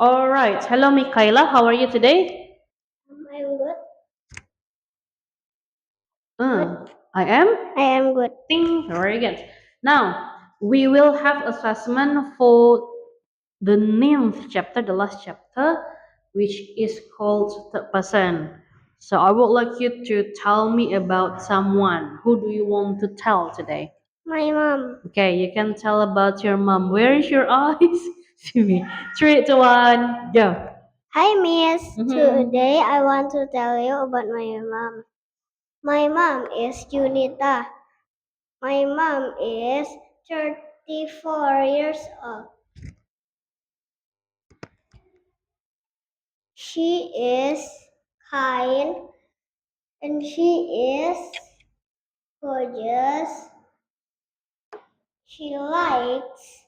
All right. Hello, Michaela. How are you today? I'm good. I am. I am good. Very good. Now we will have assessment for the ninth chapter, the last chapter, which is called third person. So I would like you to tell me about someone. Who do you want to tell today? My mom. Okay, you can tell about your mom. Where is your eyes? See me. Three, two, one, go. Hi, Miss. Mhm. Today I want to tell you about my mom. My mom is Junita. My mom is 34 years old. She is kind and she is gorgeous. She likes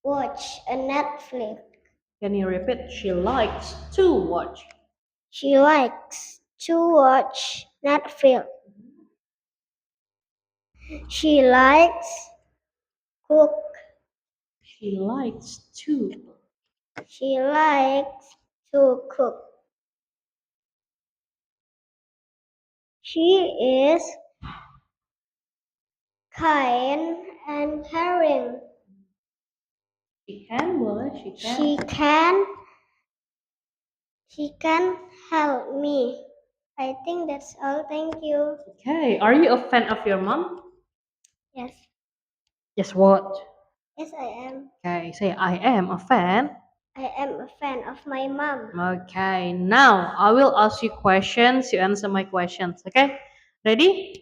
watch a Netflix. Can you repeat? She likes to watch. She likes to watch Netflix. She likes cook. She likes to. She likes to cook. She is kind and caring. She can, boleh. She She can. can she can help me. I think that's all. Thank you. Okay. Are you a fan of your mom? Yes. Yes. What? Yes, I am. Okay. Say I am a fan. I am a fan of my mom. Okay. Now I will ask you questions. You answer my questions. Okay. Ready?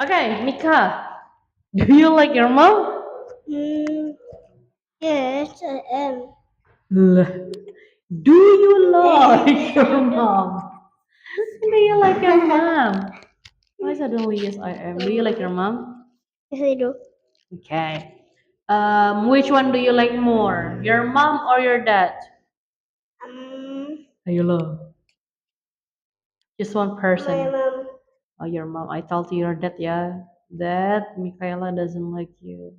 Okay, Mika. Do you like your mom? Hmm. Yes, I am. Lah. Do you like your mom? Do you like your mom? Why suddenly yes I am? Do you like your mom? Yes, I do. Okay. Which one do you like more? Your mom or your dad? Um, Ayolah. Just one my person. mom. Oh, your mom. I told you your dad, yeah. Dad, Michaela doesn't like you.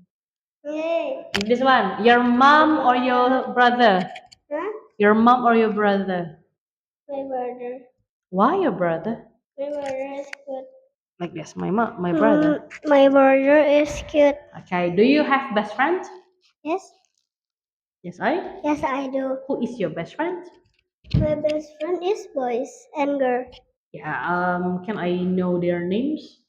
Yay. This one. Your mom or your brother? Huh? Your mom or your brother? My brother. Why your brother? My brother is good. Like this, my mom, my brother. My brother is cute. Okay. Do you have best friend? Yes. Yes, I. Yes, I do. Who is your best friend? My best friend is boys and girl. Yeah. Can I know their names?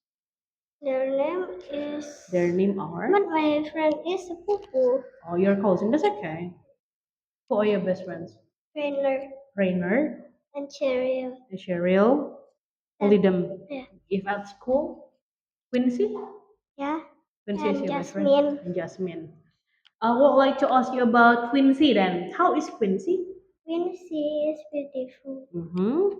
Their name is. Their name are. But my friend is Pupu. Oh, your cousin. That's okay. Who are your best friends? Trainer Rainer and Cheryl. and Cheryl. Only them. Yeah. If at school, Quincy. Yeah. Quincy is And your best friend. Jasmine. And Jasmine. I would like to ask you about Quincy then. How is Quincy? Wincy is beautiful. Mm-hmm.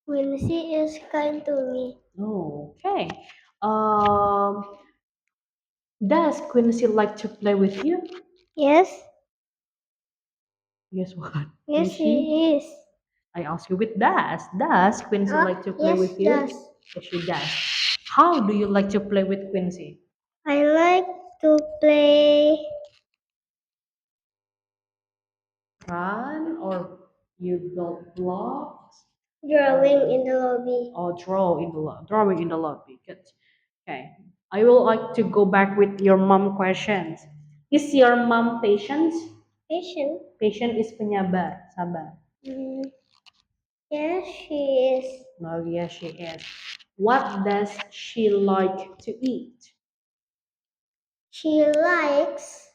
Wincy is kind to me. Oh, okay. Um, does Quincy like to play with you? Yes. Yes, what? Yes, Does she? he is. I ask you with does. Does Quincy like to play Yes, with you? does. Yes, she does. How do you like to play with Quincy? I like to play. Run or you build blocks Drawing in the lobby. or drawing in the lobby. Good. Okay. I will like to go back with your mom questions. Is your mom patient? Patient. Patient is penyabar, sabar. Mm, yes, she is. Oh, yes, she is. What does she like to eat? She likes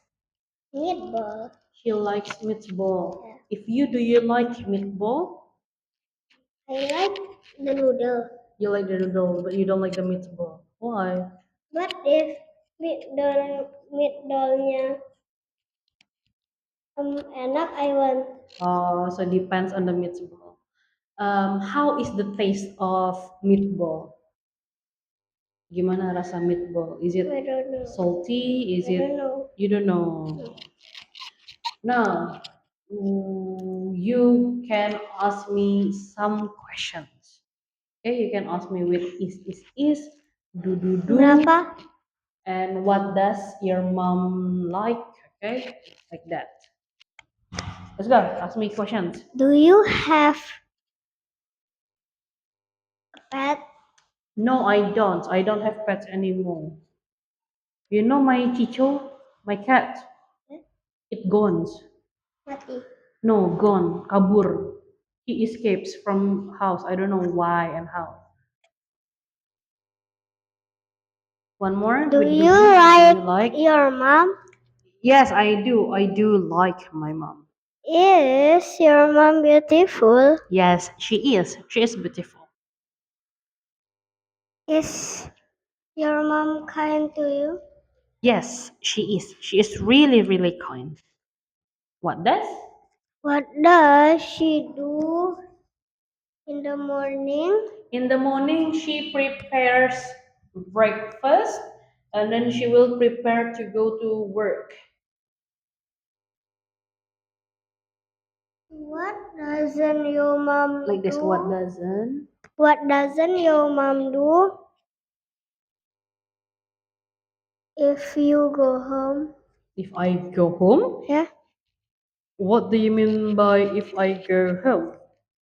meatball. She likes meatball. Yeah. If you do you like meatball? I like the noodle. You like the noodle, but you don't like the meatball. Why? But if meatballnya enak, I want. Oh, so depends on the meatball. How is the taste of meatball? Gimana rasa meatball? Is it I don't know. salty? Is I it don't know. you don't know? No. Now, you can ask me some questions. Okay, you can ask me with is, do, Berapa? and what does your mom like? Okay, like that. Let's go. Ask me questions. Do you have a pet? No, I don't. I don't have pets anymore. You know my Chicho, my cat. It gone. Mati. No, gone. Kabur. He escapes from house. I don't know why and how. One more. Do with you Ruby. Do you like like? your mom? Yes, I do. I do like my mom. Is your mom beautiful? Yes, she is. She is beautiful. Is your mom kind to you? Yes, she is. She is really, really kind. What does? What does she do in the morning? In the morning, she prepares breakfast and then she will prepare to go to work. What doesn't your mom Like this. do? What doesn't? What doesn't your mom do if you go home? If I go home? Yeah. What do you mean by if I go home?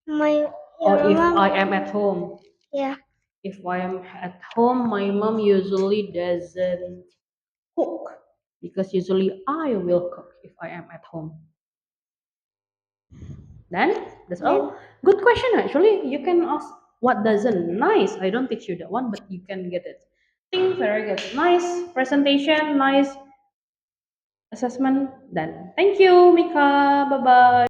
My Or your if mom. I am at home? Yeah. If I am at home, my mom usually doesn't cook because usually I will cook if I am at home. Then that's Then all. Good question actually. You can ask what doesn't. Nice. I don't teach you that one, but you can get it. Think very good. Nice presentation. Nice assessment. Done. Thank you, Mika. Bye bye.